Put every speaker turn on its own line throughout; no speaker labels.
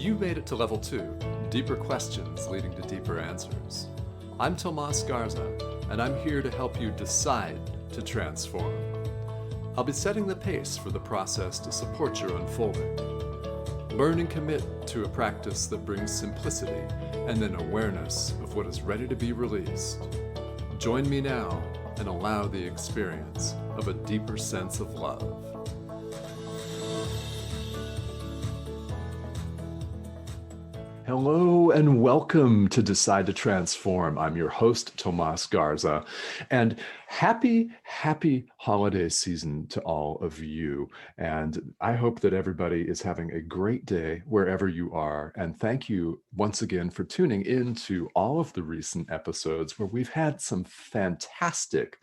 You made it to level 2, deeper questions leading to deeper answers. I'm Tomas Garza, and I'm here to help you decide to transform. I'll be setting the pace for the process to support your unfolding. Learn and commit to a practice that brings simplicity and then awareness of what is ready to be released. Join me now and allow the experience of a deeper sense of love. Hello and welcome to Decide to Transform. I'm your host, Tomas Garza, and happy holiday season to all of you. And I hope that everybody is having a great day wherever you are. And thank you once again for tuning in to all of the recent episodes where we've had some fantastic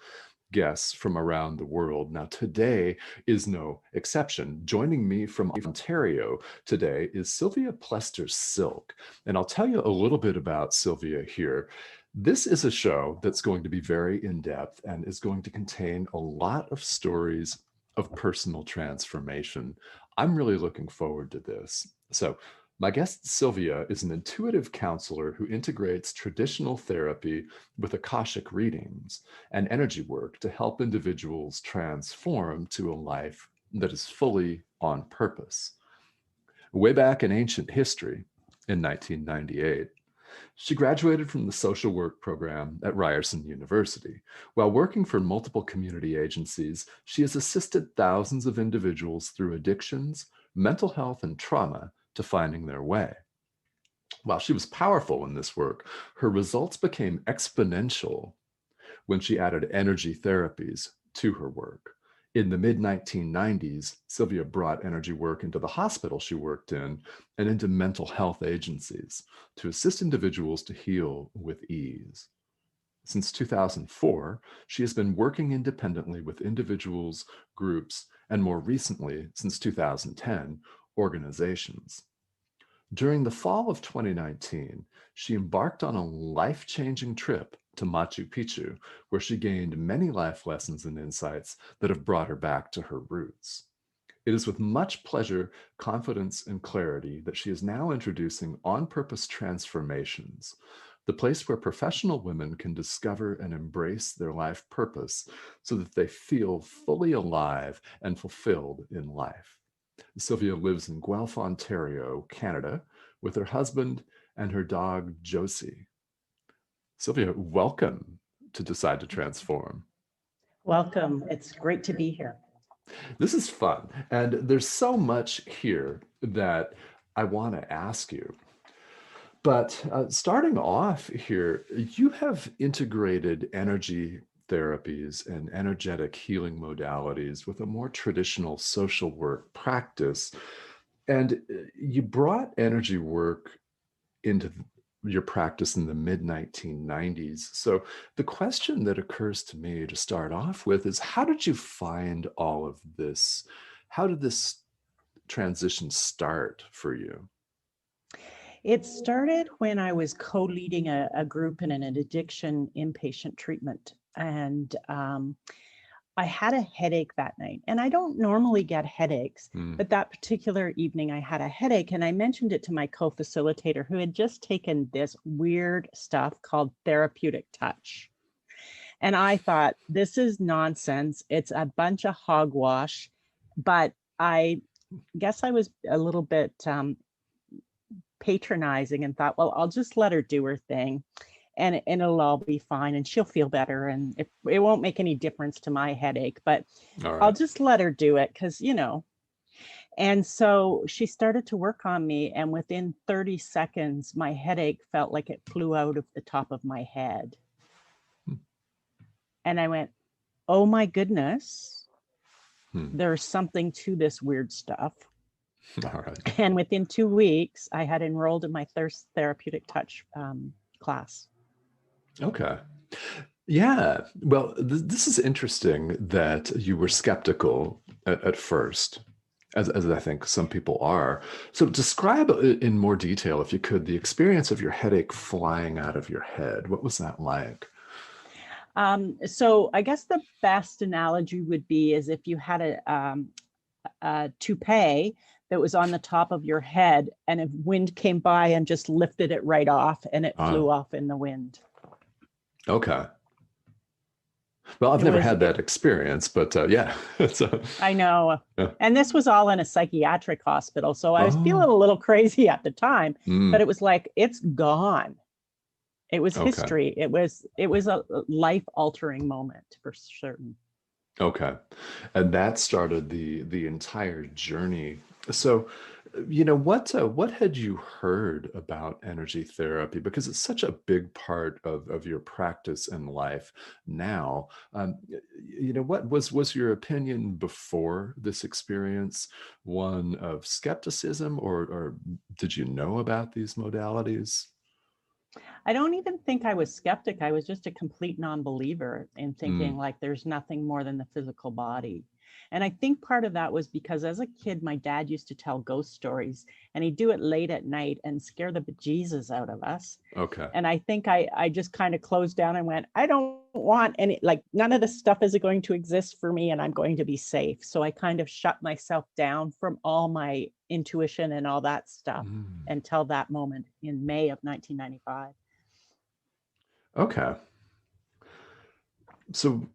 guests from around the world. Now, today is no exception. Joining me from Ontario today is Sylvia Plester-Silk. And I'll tell you a little bit about Sylvia here. This is a show that's going to be very in-depth and is going to contain a lot of stories of personal transformation. I'm really looking forward to this. So, my guest, Sylvia, is an intuitive counselor who integrates traditional therapy with Akashic readings and energy work to help individuals transform to a life that is fully on purpose. Way back in ancient history, in 1998, she graduated from the social work program at Ryerson University. While working for multiple community agencies, she has assisted thousands of individuals through addictions, mental health, and trauma to finding their way. While she was powerful in this work, her results became exponential when she added energy therapies to her work. In the mid-1990s, Sylvia brought energy work into the hospital she worked in and into mental health agencies to assist individuals to heal with ease. Since 2004, she has been working independently with individuals, groups, and more recently, since 2010, organizations. During the fall of 2019, she embarked on a life-changing trip to Machu Picchu, where she gained many life lessons and insights that have brought her back to her roots. It is with much pleasure, confidence, and clarity that she is now introducing On Purpose Transformations, the place where professional women can discover and embrace their life purpose so that they feel fully alive and fulfilled in life. Sylvia lives in Guelph, Ontario, Canada, with her husband and her dog, Josie. Sylvia, welcome to Decide to Transform.
Welcome. It's great to be here.
This is fun. And there's so much here that I want to ask you. But starting off here, you have integrated energy therapies and energetic healing modalities with a more traditional social work practice. And you brought energy work into your practice in the mid-1990s. So the question that occurs to me to start off with is, how did you find all of this? How did this transition start for you?
It started when I was co-leading a group in an addiction inpatient treatment. And I had a headache that night. And I don't normally get headaches, but that particular evening I had a headache. And I mentioned it to my co-facilitator, who had just taken this weird stuff called therapeutic touch. And I thought, this is nonsense. It's a bunch of hogwash. But I guess I was a little bit patronizing and thought, well, I'll just let her do her thing and it'll all be fine and she'll feel better and it won't make any difference to my headache, but I'll just let her do it because, And so she started to work on me, and within 30 seconds, my headache felt like it flew out of the top of my head. And I went, oh my goodness, there's something to this weird stuff.
All right.
And within 2 weeks, I had enrolled in my therapeutic touch class.
Okay. Yeah. Well, this is interesting that you were skeptical at first, as I think some people are. So describe in more detail, if you could, the experience of your headache flying out of your head. What was that like?
So I guess the best analogy would be is if you had toupee that was on the top of your head, and a wind came by and just lifted it right off, and it flew off in the wind.
Okay. Well, I've never had that experience, but yeah.
I know.
Yeah.
And this was all in a psychiatric hospital. So I was feeling a little crazy at the time, but it was like, it's gone. It was history. It was a life-altering moment for certain.
Okay. And that started the entire journey. So, what had you heard about energy therapy? Because it's such a big part of your practice and life now. What was your opinion before this experience one of skepticism, or did you know about these modalities?
I don't even think I was skeptic. I was just a complete non-believer in thinking like there's nothing more than the physical body. And I think part of that was because as a kid, my dad used to tell ghost stories, and he'd do it late at night and scare the bejesus out of us.
Okay.
And I think I just kind of closed down and went, I don't want any, like, none of this stuff is going to exist for me, and I'm going to be safe. So I kind of shut myself down from all my intuition and all that stuff until that moment in May of 1995.
Okay. So,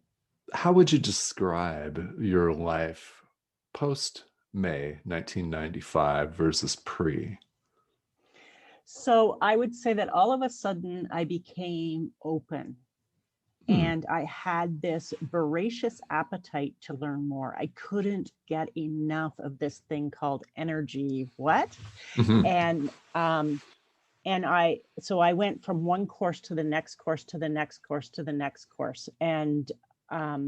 how would you describe your life post May 1995 versus pre?
So I would say that all of a sudden I became open, and I had this voracious appetite to learn more. I couldn't get enough of this thing called energy. What? And so I went from one course to the next course to the next course to the next course. And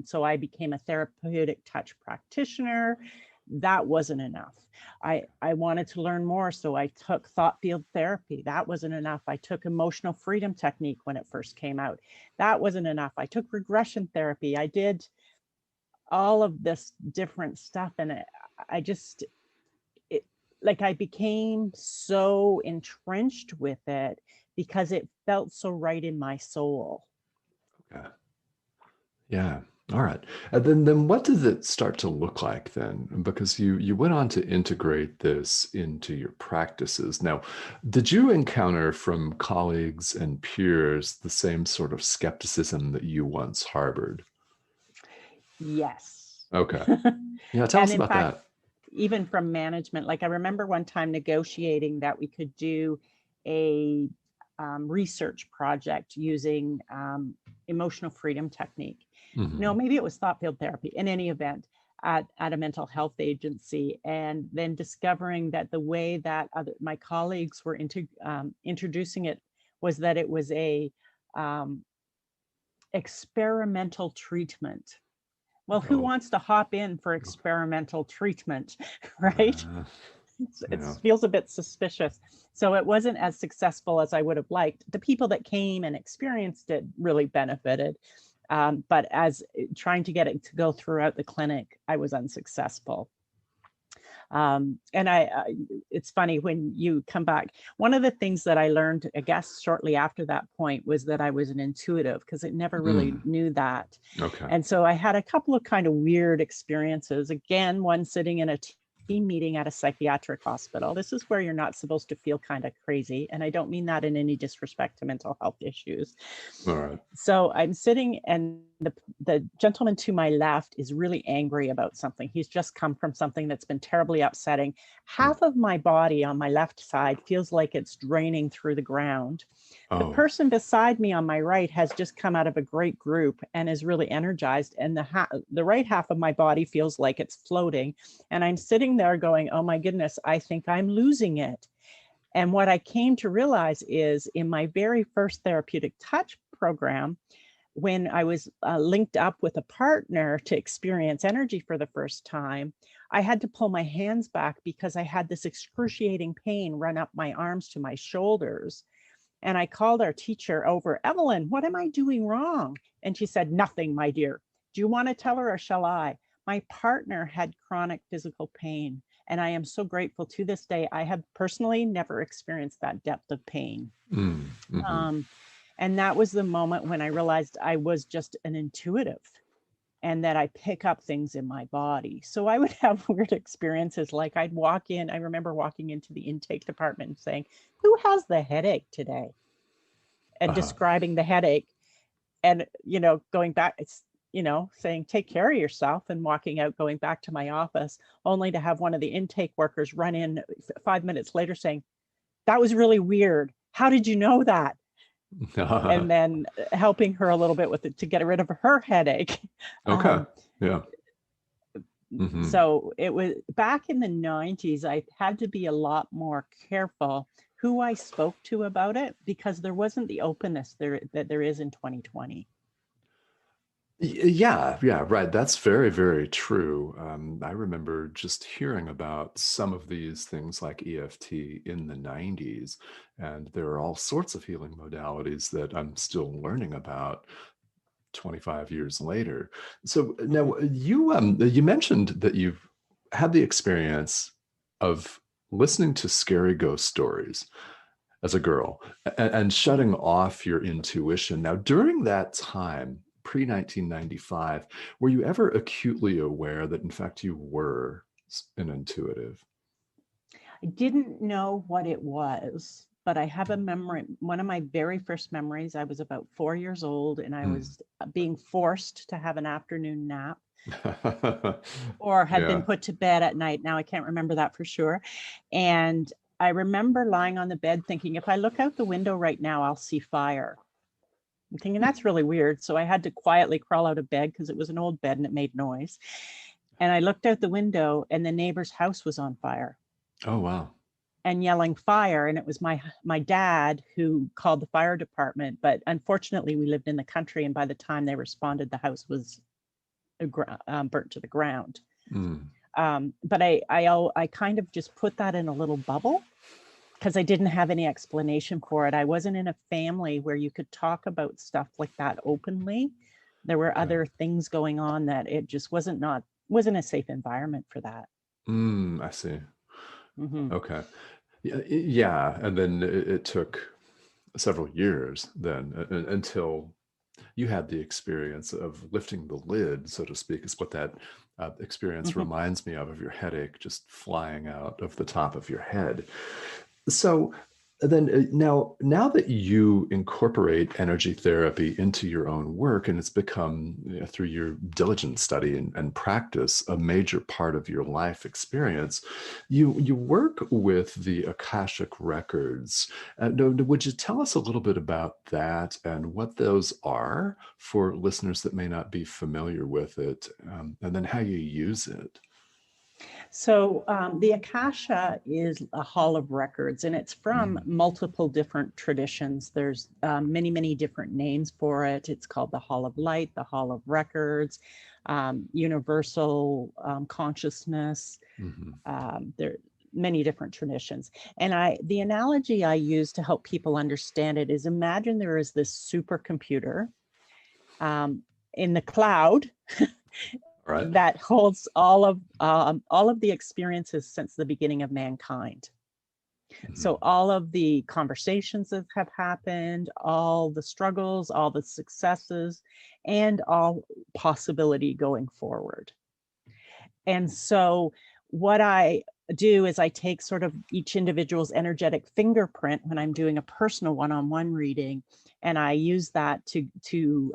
so I became a therapeutic touch practitioner. That wasn't enough. I wanted to learn more. So I took thought field therapy. That wasn't enough. I took emotional freedom technique when it first came out. That wasn't enough. I took regression therapy. I did all of this different stuff. And I just, like, I became so entrenched with it because it felt so right in my soul.
Okay. Yeah. All right. And then what does it start to look like then? Because you went on to integrate this into your practices. Now, did you encounter from colleagues and peers the same sort of skepticism that you once harbored?
Yes.
Okay. Yeah, tell
And
us
in
about
fact,
that.
even from management, like I remember one time negotiating that we could do a research project using emotional freedom technique. No, maybe it was thought field therapy. In any event, at a mental health agency, and then discovering that the way that my colleagues were introducing it was that it was a experimental treatment. Well, who
Oh,
wants to hop in for experimental treatment, right? It
yeah.
feels a bit suspicious. So it wasn't as successful as I would have liked. The people that came and experienced it really benefited. But as trying to get it to go throughout the clinic, I was unsuccessful. And it's funny when you come back. One of the things that I learned, I guess, shortly after that point was that I was an intuitive, because I never really knew that.
Okay.
And so I had a couple of kind of weird experiences. Again, one sitting in a team meeting at a psychiatric hospital. This is where you're not supposed to feel kind of crazy. And I don't mean that in any disrespect to mental health issues.
All right.
So I'm sitting, and the gentleman to my left is really angry about something. He's just come from something that's been terribly upsetting. Half of my body on my left side feels like it's draining through the ground. The person beside me on my right has just come out of a great group and is really energized. And the right half of my body feels like it's floating. And I'm sitting there going, oh my goodness, I think I'm losing it. And what I came to realize is, in my very first therapeutic touch program, when I was linked up with a partner to experience energy for the first time, I had to pull my hands back because I had this excruciating pain run up my arms to my shoulders. And I called our teacher over, Evelyn, what am I doing wrong? And she said, nothing, my dear. Do you want to tell her, or shall I? My partner had chronic physical pain, and I am so grateful to this day. I have personally never experienced that depth of pain. And that was the moment when I realized I was just an intuitive. and that I pick up things in my body. So I would have weird experiences. Like I'd walk in, I remember walking into the intake department and saying, "Who has the headache today?" And
Uh-huh.
describing the headache, and, going back, it's, saying, "Take care of yourself," and walking out, going back to my office, only to have one of the intake workers run in 5 minutes later saying, "That was really weird. How did you know that?" And then helping her a little bit with it to get rid of her headache.
Okay. Yeah. Hmm.
So it was back in the 90s, I had to be a lot more careful who I spoke to about it, because there wasn't the openness that there is in 2020.
Yeah, yeah, right. That's very, very true. I remember just hearing about some of these things like EFT in the 90s, and there are all sorts of healing modalities that I'm still learning about 25 years later. So
Mhm.
now you mentioned that you've had the experience of listening to scary ghost stories as a girl and
Mhm.
shutting off your intuition. Now, during that time, pre 1995, were you ever acutely aware that, in fact, you were an intuitive?
I didn't know what it was, but I have a memory. One of my very first memories, I was about 4 years old, and I
Hmm.
was being forced to have an afternoon nap, or had been
Yeah.
put to bed at night. Now I can't remember that for sure. And I remember lying on the bed thinking, if I look out the window right now, I'll see fire. I'm thinking that's really weird. So I had to quietly crawl out of bed because it was an old bed and it made noise. And I looked out the window and the neighbor's house was on fire
Oh, wow.
and yelling fire. And it was my dad who called the fire department. But unfortunately, we lived in the country, and by the time they responded, the house was burnt to the ground.
Mm.
But I kind of just put that in a little bubble because I didn't have any explanation for it. I wasn't in a family where you could talk about stuff like that openly. There were
Okay.
other things going on that it just wasn't a safe environment for that.
I see.
Mm-hmm.
Okay. Yeah, yeah. And then it took several years then until you had the experience of lifting the lid, so to speak, is what that experience
Mm-hmm.
reminds me of your headache just flying out of the top of your head. So then now that you incorporate energy therapy into your own work, and it's become, through your diligent study and practice, a major part of your life experience, you work with the Akashic records. Would you tell us a little bit about that and what those are for listeners that may not be familiar with it, and then how you use it?
So the Akasha is a hall of records, and it's from
Mm,
multiple different traditions. There's many, many different names for it. It's called the Hall of Light, the Hall of Records, Universal Consciousness.
mhm.
There are many different traditions. And the analogy I use to help people understand it is, imagine there is this supercomputer um, in the cloud
All right.
that holds all of the experiences since the beginning of mankind. So
Mhm.
all of the conversations that have happened, all the struggles, all the successes, and all possibility going forward. And so what I do is I take sort of each individual's energetic fingerprint when I'm doing a personal one-on-one reading, and I use that to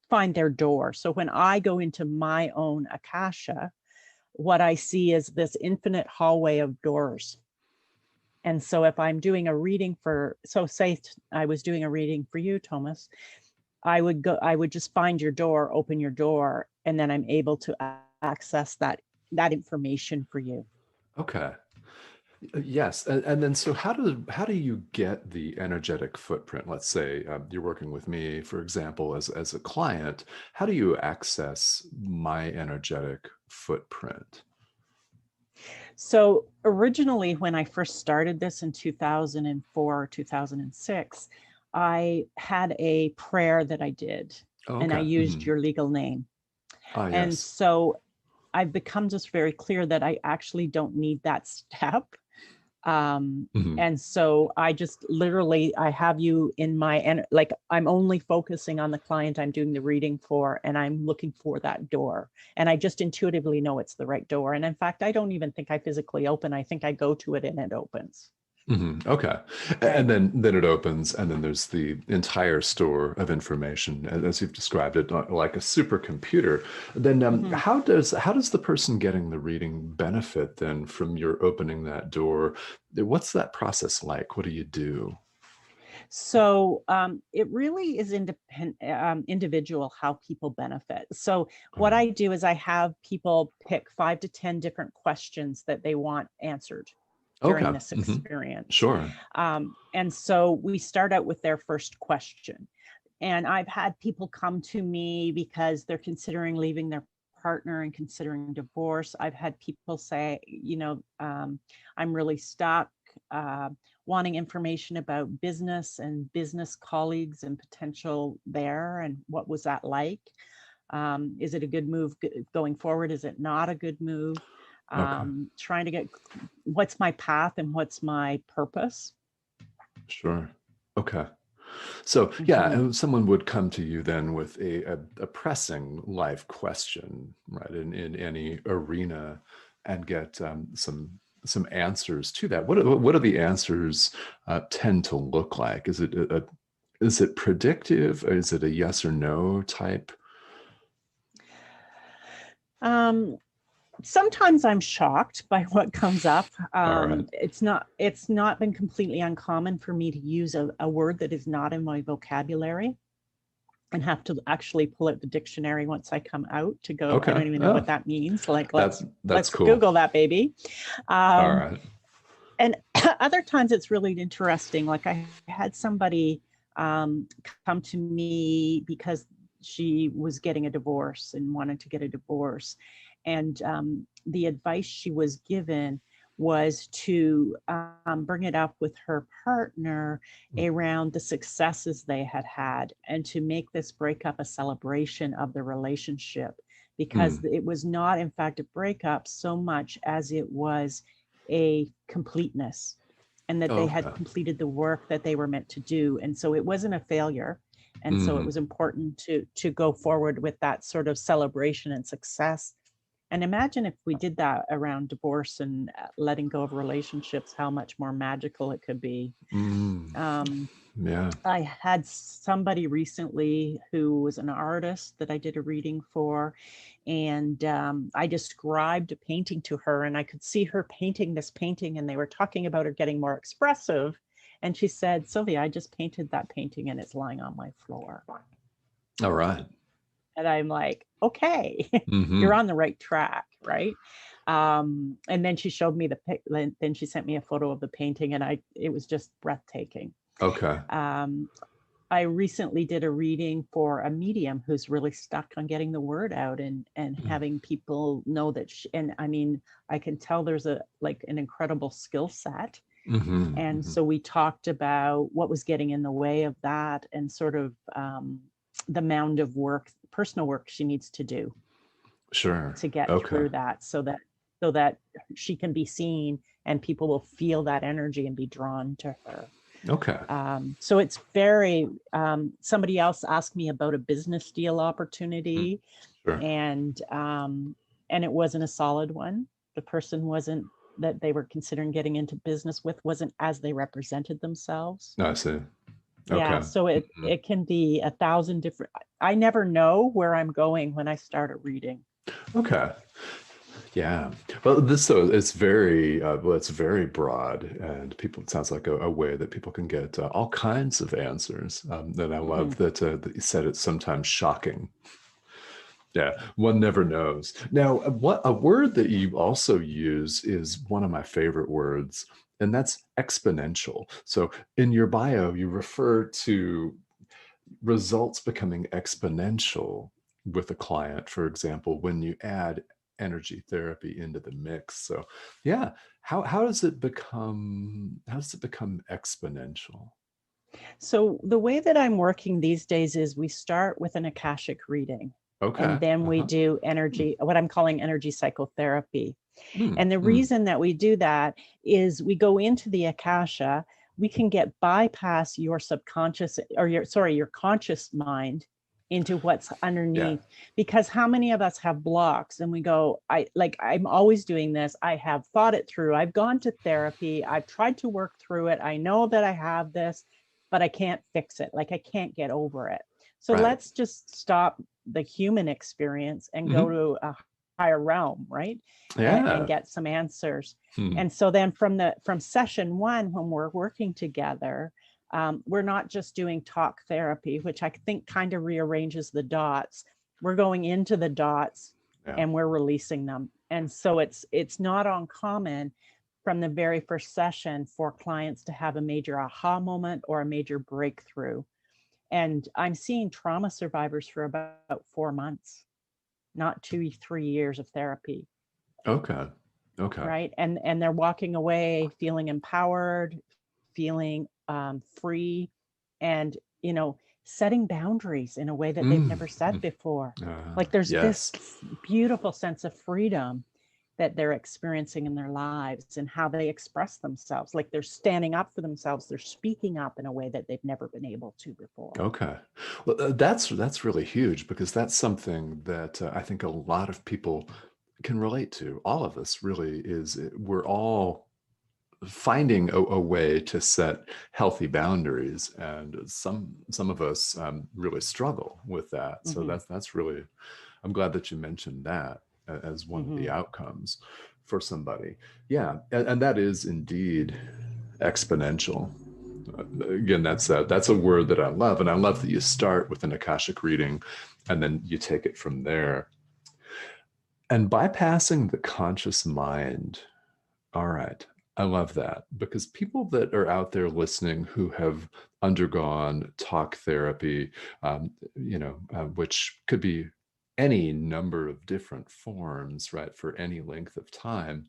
find their door. So when I go into my own Akasha, what I see is this infinite hallway of doors. And so if I'm doing a reading so say I was doing a reading for you, Thomas, I would just find your door, open your door, and then I'm able to access that information for you.
Okay. Yes, and then so how do you get the energetic footprint? Let's say you're working with me, for example, as a client. How do you access my energetic footprint?
So originally, when I first started this in 2004, 2006, I had a prayer that I did,
Oh,
and I
okay.
used
Hmm.
your legal name.
Ah,
And
yes.
so I've become just very clear that I actually don't need that step.
Mhm.
And so I just literally, I have you in my, like, I'm only focusing on the client I'm doing the reading for, and I'm looking for that door. And I just intuitively know it's the right door. And in fact, I don't even think I physically open. I think I go to it and it opens.
Okay. And
Right.
then it opens, and then there's the entire store of information, as you've described it, like a supercomputer. Then
Mhm.
how does the person getting the reading benefit then from your opening that door? What's that process like? What do you do?
So it really is individual how people benefit. So what
Um,
I do is I have people pick 5 to 10 different questions that they want answered during
okay.
this experience.
Sure.
And so we start out with their first question. And I've had people come to me because they're considering leaving their partner and considering divorce. I've had people say, I'm really stuck, wanting information about business and business colleagues and potential there. And what was that like? Is it a good move going forward? Is it not a good move?
Okay.
Trying to get what's my path and what's my purpose.
Sure. Okay. So yeah,
Mhm.
someone would come to you then with a pressing life question, right, in any arena, and get some answers to that. What do the answers tend to look like? Is it predictive? Is it a yes or no type?
Um, Sometimes I'm shocked by what comes up.
All right.
It's not been completely uncommon for me to use a word that is not in my vocabulary and have to actually pull out the dictionary once I come out to go, I
Okay.
don't even know
Oh,
what that means. Like,
that's
let's
cool.
Google that baby.
All
Um,
right.
and other times it's really interesting. Like I had somebody um, come to me because she was getting a divorce and wanted to get a divorce. And the advice she was given was to bring it up with her partner around the successes they had had and to make this breakup a celebration of the relationship because
Mm.
it was not, in fact, a breakup so much as it was a completeness and that they had
Okay.
completed the work that they were meant to do. And so it wasn't a failure. And so it
Mhm.
was important to go forward with that sort of celebration and success. And imagine if we did that around divorce and letting go of relationships, how much more magical it could be.
Mm.
Um,
Yeah.
I had somebody recently who was an artist that I did a reading for, and I described a painting to her, and I could see her painting this painting, and they were talking about her getting more expressive. And she said, Sylvia, I just painted that painting and it's lying on my floor.
All right.
And I'm like, okay, you're
Mm-hmm.
on the right track, right? And then she showed me then she sent me a photo of the painting, and it was just breathtaking.
Okay.
Um, I recently did a reading for a medium who's really stuck on getting the word out and
Mm.
having people know that and I mean, I can tell there's an incredible skill set.
Mm-hmm.
And
Mm-hmm.
so we talked about what was getting in the way of that and sort of the mound of work, personal work she needs to do
Sure.
to get
Okay.
through that so that she can be seen and people will feel that energy and be drawn to her.
Okay.
So it's very, somebody else asked me about a business deal
Mm.
opportunity,
Sure.
and it wasn't a solid one. The person wasn't that they were considering getting into business with wasn't as they represented themselves.
I see.
Yeah,
Okay.
so it
Mhm.
it can be 1,000 different. I never know where I'm going when I start a reading.
Okay. Yeah. Well, this so it's very well, it's very broad, and people. It sounds like a way that people can get all kinds of answers. And I
Mhm.
love that you said it's sometimes shocking. Yeah, one never knows. Now, what a word that you also use is one of my favorite words, and that's exponential. So in your bio, you refer to results becoming exponential with a client, for example, when you add energy therapy into the mix. So yeah, how does it become exponential?
So the way that I'm working these days is we start with an Akashic reading.
Okay.
And then we
Uh-huh.
do
Hmm.
energy, what I'm calling energy psychotherapy.
Mm,
And the
mm.
reason that we do that is we go into the Akasha, we can get bypass your subconscious or your conscious mind into what's
Yeah.
underneath. Because how many of us have blocks and we go, I'm always doing this. I have thought it through. I've gone to therapy. I've tried to work through it. I know that I have this, but I can't fix it. Like I can't get over it. So
Right.
let's just stop the human experience and go
Hmm.
to a higher realm, right? And
Yeah.
get some answers.
Hmm.
And so then from session one, when we're working together, we're not just doing talk therapy, which I think kind of rearranges the dots. We're going into the dots
Yeah.
and we're releasing them. And so it's not uncommon from the very first session for clients to have a major aha moment or a major breakthrough. And I'm seeing trauma survivors for about 4 months, not 2, 3 years of therapy,
Okay. Okay.
right? And they're walking away feeling empowered, feeling free, and setting boundaries in a way that they've
Mm.
never said before.
Uh,
Like there's this
yes.
beautiful sense of freedom that they're experiencing in their lives and how they express themselves. Like they're standing up for themselves, they're speaking up in a way that they've never been able to before.
Okay. Well, that's really huge because that's something that I think a lot of people can relate to. All of us really we're all finding a way to set healthy boundaries, and some of us really struggle with that. So
Mm-hmm.
that's really, I'm glad that you mentioned that as one of the
Mm-hmm.
outcomes for somebody. Yeah, and that is indeed exponential. Again, that's a word that I love, and I love that you start with an Akashic reading, and then you take it from there. And bypassing the conscious mind. All right. I love that because people that are out there listening who have undergone talk therapy, which could be any number of different forms, right, for any length of time,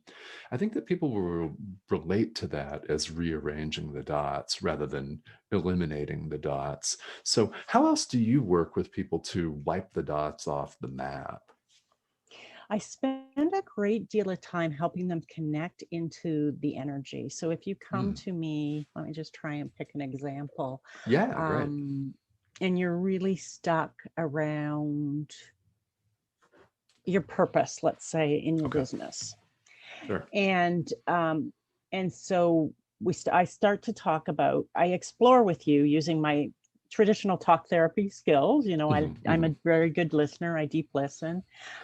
I think that people will relate to that as rearranging the dots rather than eliminating the dots. So, how else do you work with people to wipe the dots off the map?
I spend a great deal of time helping them connect into the energy. So if you come
Hmm.
to me, let me just try and pick an example,
Yeah, great.
um, and you're really stuck around your purpose, let's say, in your
Okay,
business,
sure.
and so I start to talk about, I explore with you using my traditional talk therapy skills.
Hmm.
I'm
Hmm.
a very good listener. I deep listen,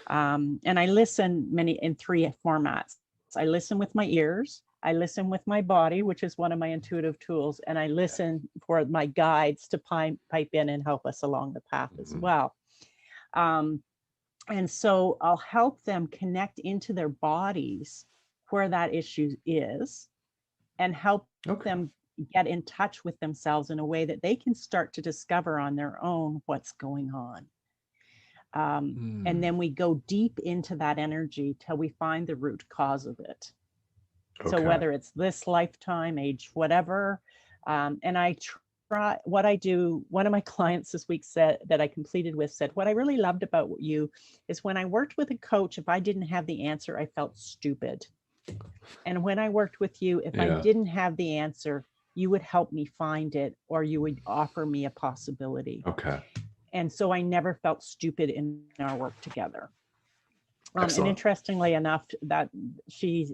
and I listen many in three formats. I listen with my ears, I listen with my body, which is one of my intuitive tools, and I listen for my guides to pipe in and help us along the path as
Hmm.
well. Um, and so I'll help them connect into their bodies where that issue is, and help
Okay.
them get in touch with themselves in a way that they can start to discover on their own what's going on. And
Hmm.
then we go deep into that energy till we find the root cause of it. So
Okay.
whether it's this lifetime, age, whatever, and I try what I do. One of my clients this week said that I completed with said, what I really loved about you is when I worked with a coach, if I didn't have the answer, I felt stupid. And when I worked with you, if I
Yeah.
didn't have the answer, you would help me find it or you would offer me a possibility.
Okay.
And so I never felt stupid in our work together. And
Excellent.
interestingly enough, that she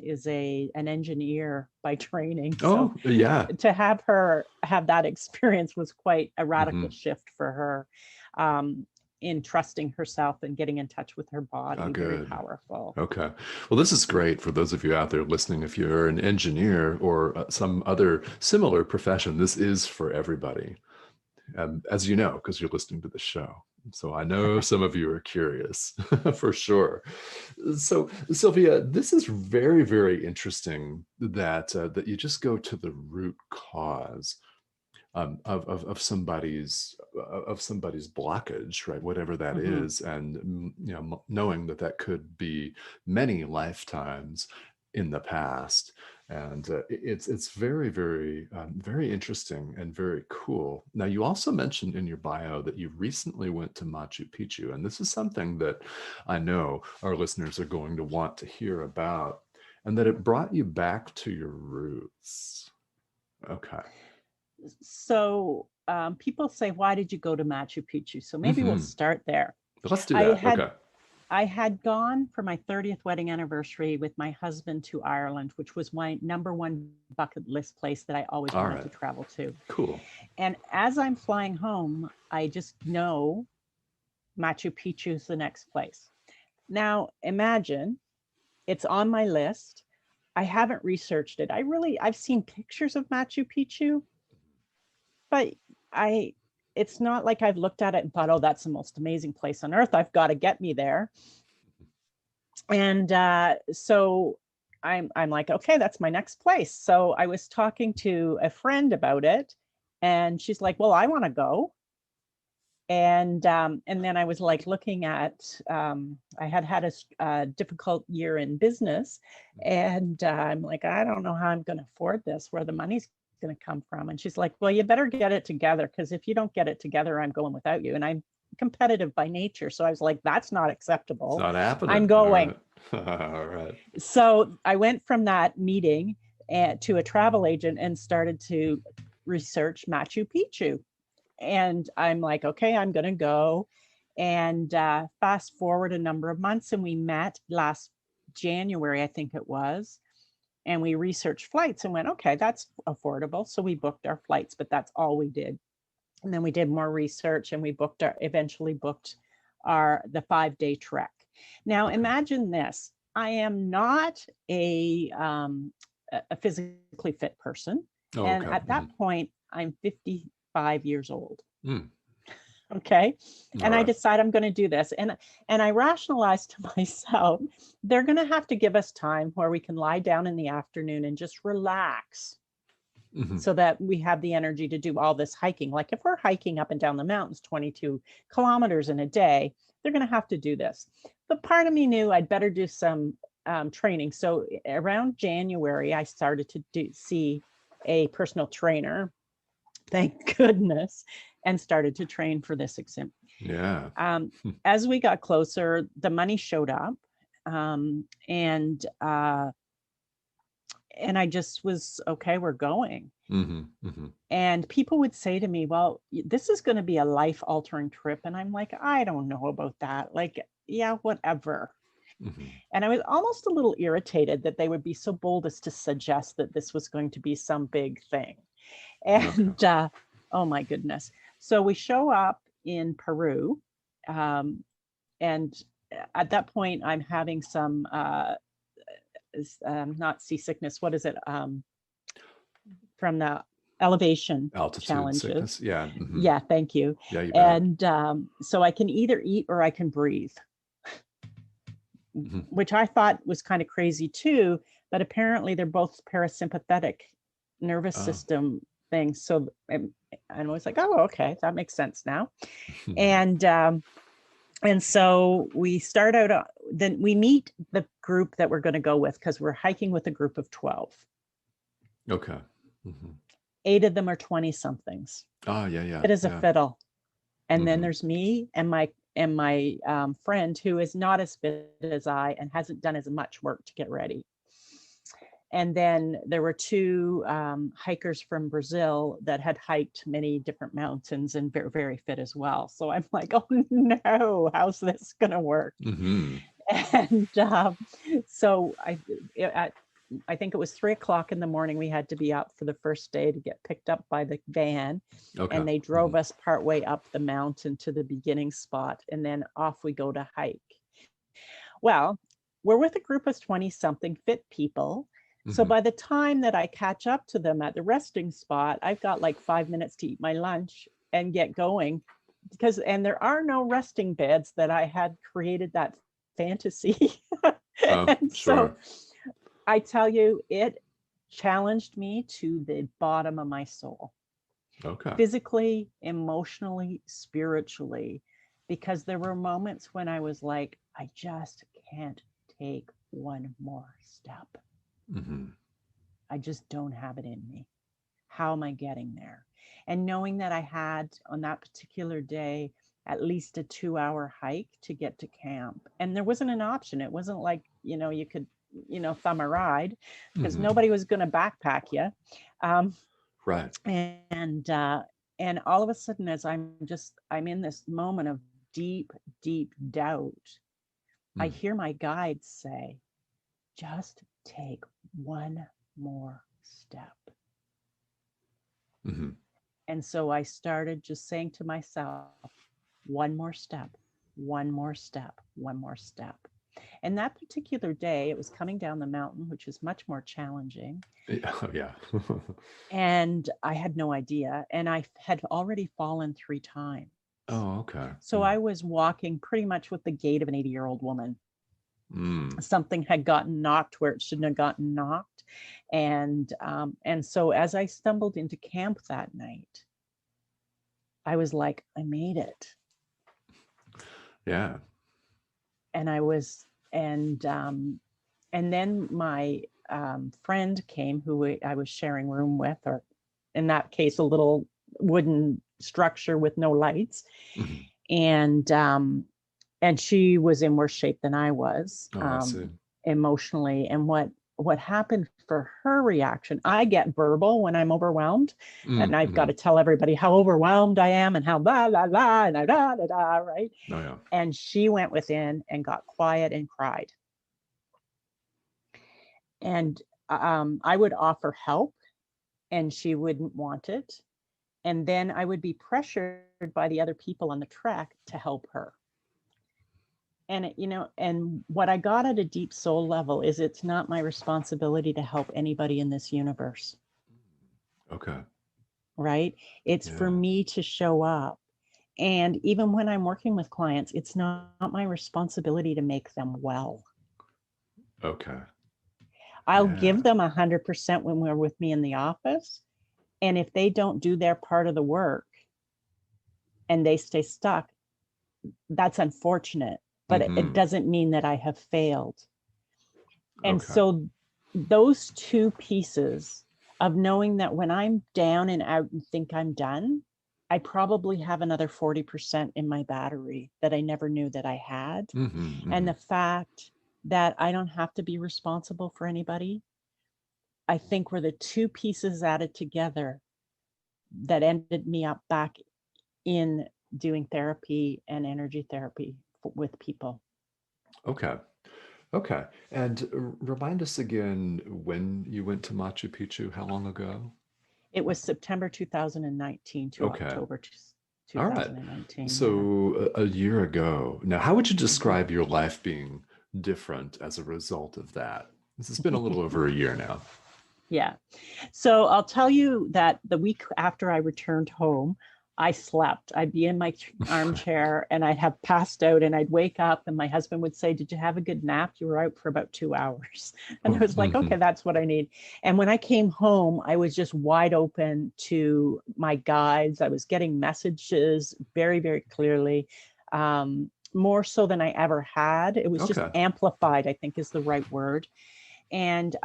is an engineer by training. So
Oh, yeah.
to have her have that experience was quite a radical
Hmm.
shift for her, um, in trusting herself and getting in touch with her
Oh,
body. Very
good.
powerful.
Okay. Well, this is great for those of you out there listening. If you're an engineer or some other similar profession, this is for everybody. As you know, because you're listening to the show. So I know some of you are curious for sure. So Sylvia, this is very, very interesting that you just go to the root cause of somebody's blockage, right? Whatever that
Mm-hmm.
is, and knowing that that could be many lifetimes in the past. And it's very, very, very interesting and very cool. Now, you also mentioned in your bio that you recently went to Machu Picchu, and this is something that I know our listeners are going to want to hear about, and that it brought you back to your roots. Okay.
So people say, why did you go to Machu Picchu? So maybe we'll
Hmm.
start there.
Let's do
I
that.
had
Okay.
I had gone for my 30th wedding anniversary with my husband to Ireland, which was my number one bucket list place that I always
All
wanted
right.
to travel to.
Cool.
And as I'm flying home, I just know Machu Picchu is the next place. Now, imagine it's on my list. I haven't researched it. I've seen pictures of Machu Picchu, but I, it's not like I've looked at it and thought, oh, that's the most amazing place on earth. I've got to get me there. And so I'm like, okay, that's my next place. So I was talking to a friend about it, and she's like, well, I want to go. And then I was like looking at, I had a difficult year in business, and I'm like, I don't know how I'm going to afford this, where the money's going to come from. And she's like, well, you better get it together, because if you don't get it together, I'm going without you. And I'm competitive by nature, so I was like, that's not
It's
acceptable.
not
I'm
happening. All
going.
right. All right.
So I went from that meeting to a travel agent and started to research Machu Picchu. And I'm like, okay, I'm going to go. And fast forward a number of months, and we met last January, I think it was. And we researched flights and went, okay, that's affordable. So we booked our flights, but that's all we did. And then we did more research, and we eventually booked the 5-day trek. Now,
Okay.
imagine this. I am not a physically fit person.
Oh,
And
okay.
at that point, I'm 55 years old.
Mm.
Okay.
All
And I
right.
decide I'm going to do this. And I rationalized to myself, they're going to have to give us time where we can lie down in the afternoon and just relax,
Hmm.
so that we have the energy to do all this hiking. Like if we're hiking up and down the mountains 22 kilometers in a day, they're going to have to do this. But part of me knew I'd better do some training. So around January, I started to see a personal trainer, thank goodness, and started to train for this exam.
Yeah.
As we got closer, the money showed up, and I just was, okay, we're going.
Hmm. Hmm.
And people would say to me, well, this is going to be a life altering trip. And I'm like, I don't know about that. Like, yeah, whatever.
Hmm.
And I was almost a little irritated that they would be so bold as to suggest that this was going to be some big thing.
Okay.
And oh my goodness. So we show up in Peru. And at that point, I'm having some, not seasickness. What is it? From the elevation
Altitude
challenges.
sickness. Yeah. Hmm.
Yeah, thank you.
Yeah, you bet.
And so I can either eat or I can breathe,
Hmm.
which I thought was kind of crazy too. But apparently, they're both parasympathetic nervous
Oh.
system things. So I was like, oh, okay, that makes sense now. And so we start out. Then we meet the group that we're going to go with, because we're hiking with a group of 12.
Okay. Hmm.
8 of them are 20 somethings.
Oh, yeah, yeah,
It is a
yeah.
fiddle. And then
Hmm.
there's me and my friend, who is not as fit as I and hasn't done as much work to get ready. And then there were 2 hikers from Brazil that had hiked many different mountains and very, very fit as well. So I'm like, oh no, how's this going to work?
Hmm.
And so I think it was 3 o'clock in the morning. We had to be up for the first day to get picked up by the van.
Okay.
And they
Hmm.
drove us partway up the mountain to the beginning spot. And then off we go to hike. Well, we're with a group of 20 something fit people. So
Hmm.
by the time that I catch up to them at the resting spot, I've got like 5 minutes to eat my lunch and get going. And there are no resting beds that I had created that fantasy.
Oh,
And so
sure.
I tell you, it challenged me to the bottom of my soul,
Okay.
physically, emotionally, spiritually, because there were moments when I was like, I just can't take one more step.
Hmm.
I just don't have it in me. How am I getting there? And knowing that I had on that particular day at least a 2-hour hike to get to camp. And there wasn't an option. It wasn't like, you could, thumb a ride, because
Hmm.
nobody was going to backpack you.
Right.
And all of a sudden, as I'm in this moment of deep, deep doubt, I
Mm.
hear my guide say, just take one more step.
Hmm.
And so I started just saying to myself, one more step, one more step, one more step. And that particular day, it was coming down the mountain, which is much more challenging.
Yeah.
And I had no idea. And I had already fallen 3 times.
Oh, okay.
So
Yeah.
I was walking pretty much with the gait of an 80-year-old woman.
Mm.
Something had gotten knocked where it shouldn't have gotten knocked. And so as I stumbled into camp that night, I was like, I made it.
Yeah.
And I was, and then my friend came, who I was sharing room with, or in that case, a little wooden structure with no lights.
Mhm.
And she was in worse shape than I was,
Oh, I see.
emotionally. And what happened for her reaction, I get verbal when I'm overwhelmed, and I've got
Mm-hmm.
to tell everybody how overwhelmed I am and how blah blah blah and da da da, right?
Oh, yeah.
And she went within and got quiet and cried. And I would offer help, and she wouldn't want it. And then I would be pressured by the other people on the trek to help her. And and what I got at a deep soul level is, it's not my responsibility to help anybody in this universe,
Okay.
right? It's for
Yeah.
me to show up. And even when I'm working with clients, it's not my responsibility to make them well.
Okay.
I'll
Yeah.
give them 100% when they're with me in the office. And if they don't do their part of the work and they stay stuck, that's unfortunate, but it
Mm-hmm.
doesn't mean that I have failed. And
Okay.
so those two pieces of knowing that when I'm down and out and think I'm done, I probably have another 40% in my battery that I never knew that I had.
Mm-hmm.
And
Mm-hmm.
the fact that I don't have to be responsible for anybody, I think, were the two pieces added together that ended me up back in doing therapy and energy therapy with people.
Okay. Okay. And remind us again when you went to Machu Picchu, how long ago?
It was September 2019 to
Okay.
October
All right.
2019. Yeah.
So a year ago. Now, how would you
Mhm.
describe your life being different as a result of that? This has been a little over a year now.
Yeah. So I'll tell you that the week after I returned home, I slept. I'd be in my armchair and I'd have passed out, and I'd wake up and my husband would say, "Did you have a good nap? You were out for about 2 hours." And I was like,
Mhm.
okay, that's what I need. And when I came home, I was just wide open to my guides. I was getting messages very, very clearly, more so than I ever had. It was just
Okay.
amplified, I think is the right word. And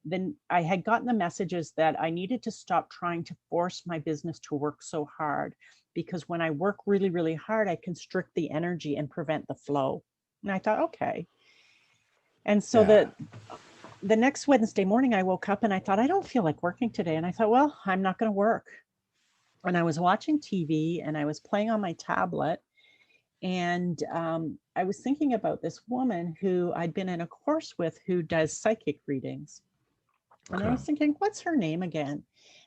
then I had gotten the messages that I needed to stop trying to force my business to work so hard, because when I work really, really hard, I constrict the energy and prevent the flow. And I thought, okay. And so
Yeah.
the next Wednesday morning, I woke up and I thought, I don't feel like working today. And I thought, well, I'm not going to work. And I was watching TV and I was playing on my tablet. And I was thinking about this woman who I'd been in a course with, who does psychic readings. And I
Okay.
was thinking, what's her name again?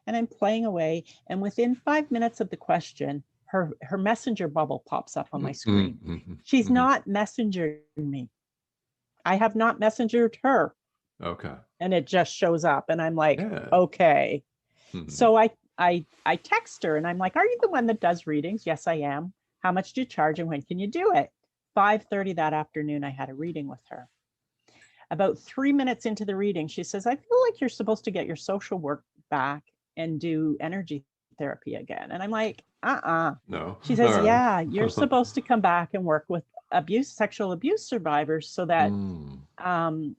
And I'm playing away. And within 5 minutes of the question, her messenger bubble pops up on my screen.
Mm-hmm.
She's
Hmm.
not messengering me. I have not messengered her.
Okay.
And it just shows up. And I'm like,
Yeah.
okay.
Mhm.
So I text her and I'm like, are you the one that does readings? Yes, I am. How much do you charge and when can you do it? 5:30 that afternoon, I had a reading with her. About 3 minutes into the reading, she says, I feel like you're supposed to get your social work back and do energy therapy again. And I'm like,
No.
She
All
says,
right.
yeah, you're supposed to come back and work with sexual abuse survivors, so that
Mm.
um,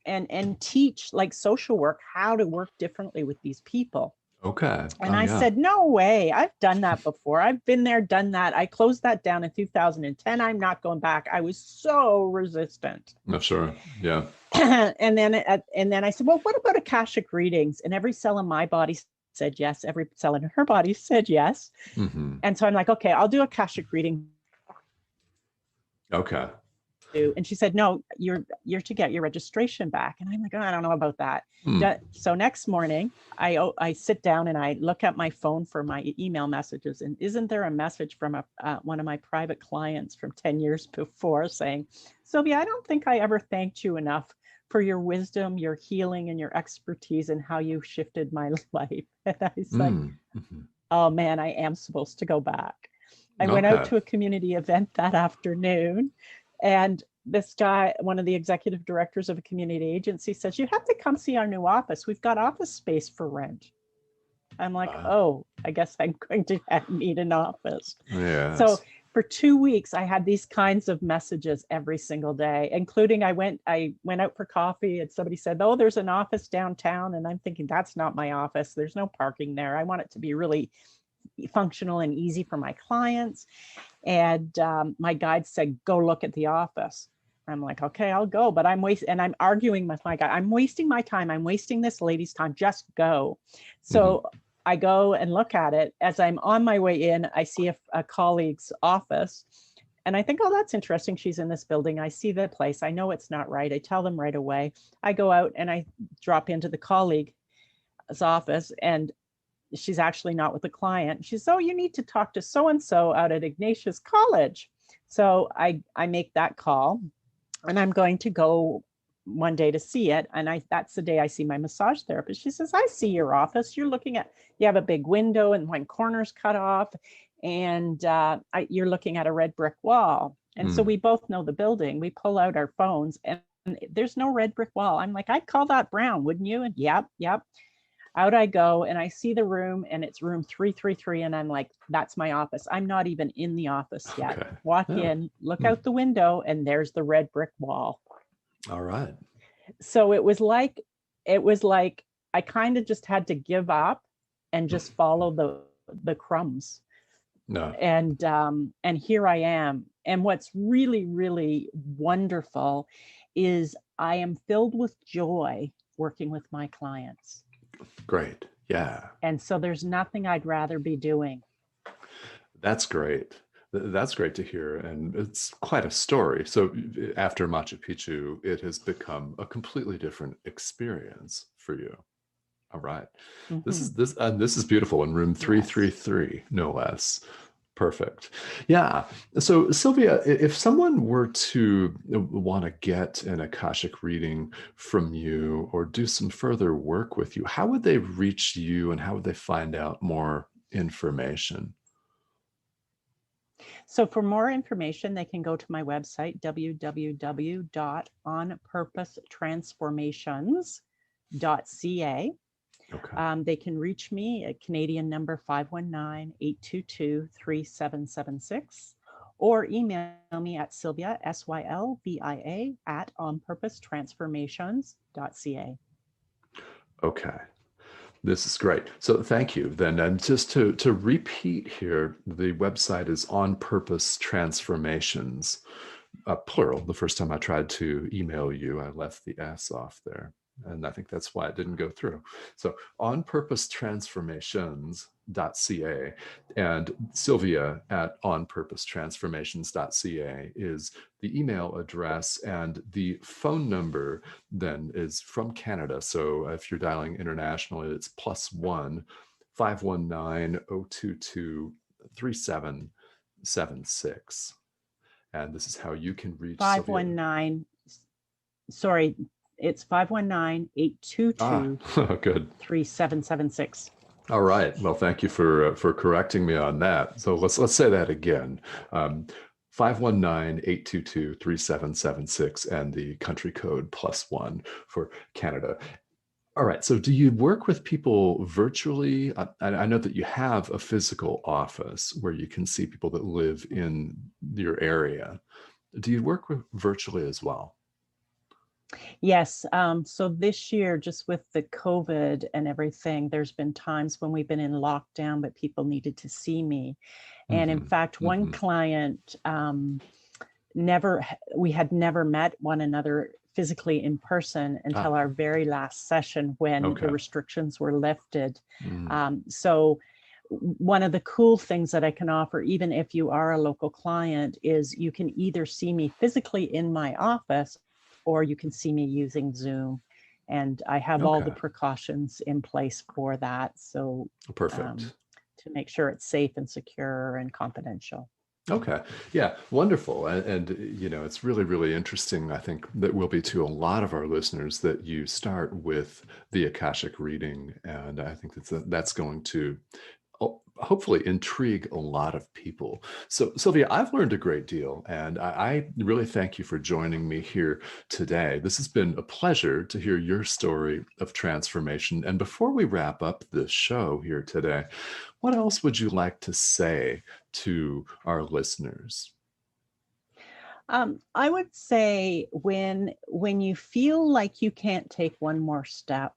and teach like social work, how to work differently with these people.
Okay.
And
Oh,
I
yeah.
said, no way, I've done that before. I've been there, done that. I closed that down in 2010. I'm not going back. I was so resistant.
No, sure. Yeah.
and then I said, well, what about Akashic readings? And every cell in my body said yes. Every cell in her body said yes.
Mm-hmm.
And so I'm like, okay, I'll do Akashic reading.
Okay.
And she said, no, you're to get your registration back. And I'm like, oh, I don't know about that.
Mm.
So next morning, I sit down and I look at my phone for my email messages. And isn't there a message from one of my private clients from 10 years before saying, Sylvia, I don't think I ever thanked you enough for your wisdom, your healing, and your expertise and how you shifted my life. And I was like,
Mm-hmm.
oh man, I am supposed to go back. I went out
Okay.
to a community event that afternoon, and this guy, one of the executive directors of a community agency, says, you have to come see our new office. We've got office space for rent. I'm like, oh, I guess I'm going to need an office.
Yes.
So for 2 weeks, I had these kinds of messages every single day, including I went out for coffee and somebody said, oh, there's an office downtown. And I'm thinking, that's not my office. There's no parking there. I want it to be really functional and easy for my clients. And my guide said, go look at the office. I'm like, okay, I'll go, but I'm arguing with my guy. I'm wasting my time. I'm wasting this lady's time. Just go. So I go and look at it. As I'm on my way in, I see a colleague's office. And I think, oh, that's interesting. She's in this building. I see the place. I know it's not right. I tell them right away. I go out and I drop into the colleague's office, and she's actually not with the client. She's, oh, you need to talk to so-and-so out at Ignatius College. So I make that call, and I'm going to go one day to see it. And that's the day I see my massage therapist. She says, I see your office. You have a big window and one corner's cut off, and you're looking at a red brick wall. And so we both know the building. We pull out our phones and there's no red brick wall. I'm like, I'd call that brown, wouldn't you? And yep. Out I go, and I see the room, and it's room 333. And I'm like, that's my office. I'm not even in the office yet. Okay. Walk in, look out the window, and there's the red brick wall.
All right.
So it was like I kind of just had to give up and just follow the crumbs.
No.
And here I am. And what's really, really wonderful is I am filled with joy working with my clients.
Great. Yeah.
And so there's nothing I'd rather be doing.
That's great. That's great to hear. And it's quite a story. So after Machu Picchu, it has become a completely different experience for you. All right. This is beautiful. In room 333, no less. Perfect. Yeah. So Sylvia, if someone were to want to get an Akashic reading from you or do some further work with you, how would they reach you and how would they find out more information?
So for more information, they can go to my website, www.onpurposetransformations.ca. Okay. They can reach me at Canadian number 519-822-3776, or email me at Sylvia, Sylvia, at onpurposetransformations.ca. Okay.
This is great. So thank you. Then, and just to repeat here, the website is On Purpose Transformations, plural. The first time I tried to email you, I left the S off there. And I think that's why it didn't go through. So onpurposetransformations.ca, and Sylvia at onpurposetransformations.ca is the email address, and the phone number then is from Canada. So if you're dialing internationally, it's +1 519 022 3776. And this is how you can reach
519, sorry, it's 519-822-3776.
All right. Well, thank you for correcting me on that. So let's say that again. 519-822-3776 and the country code +1 for Canada. All right. So do you work with people virtually? I know that you have a physical office where you can see people that live in your area. Do you work with virtually as well?
Yes. So this year, just with the COVID and everything, there's been times when we've been in lockdown, but people needed to see me. And in
Hmm.
fact, one
Hmm.
client, we had never met one another physically in person
Ah,
until our very last session when the
okay.
restrictions were lifted.
Mm,
So one of the cool things that I can offer, even if you are a local client, is you can either see me physically in my office or you can see me using Zoom. And I have all the
okay.
precautions in place for that. So um,
Perfect.
to make sure it's safe and secure and confidential.
Okay. Yeah. Wonderful. It's really, really interesting. I think that will be to a lot of our listeners that you start with the Akashic reading. And I think that's going to hopefully intrigue a lot of people. So, Sylvia, I've learned a great deal, and I really thank you for joining me here today. This has been a pleasure to hear your story of transformation. And before we wrap up the show here today, what else would you like to say to our listeners?
I would say when you feel like you can't take one more step,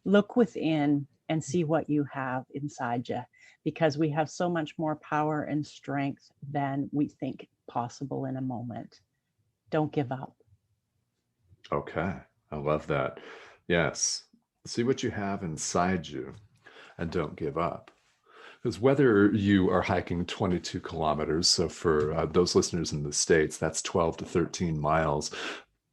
look within and see what you have inside you, because we have so much more power and strength than we think possible in a moment. Don't give up.
Okay. I love that. Yes. See what you have inside you and don't give up. Because whether you are hiking 22 kilometers, so for those listeners in the States, that's 12 to 13 miles.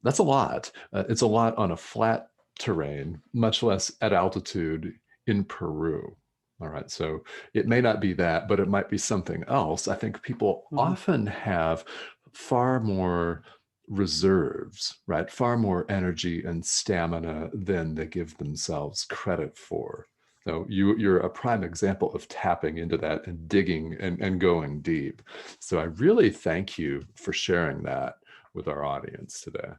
That's a lot. It's a lot on a flat terrain, much less at altitude in Peru. All right. So it may not be that, but it might be something else. I think people
Mhm.
often have far more reserves, right? Far more energy and stamina than they give themselves credit for. So you're a prime example of tapping into that and digging and going deep. So I really thank you for sharing that with our audience today.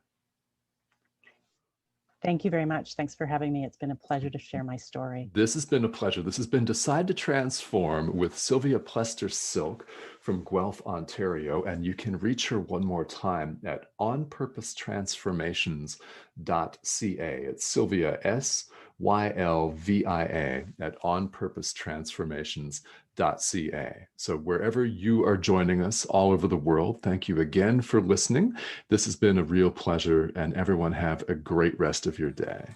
Thank you very much. Thanks for having me. It's been a pleasure to share my story.
This has been a pleasure. This has been Decide to Transform with Sylvia Plester-Silk from Guelph, Ontario. And you can reach her one more time at onpurposetransformations.ca. It's Sylvia, Sylvia at onpurposetransformations.ca. So wherever you are joining us all over the world, thank you again for listening. This has been a real pleasure, and everyone have a great rest of your day.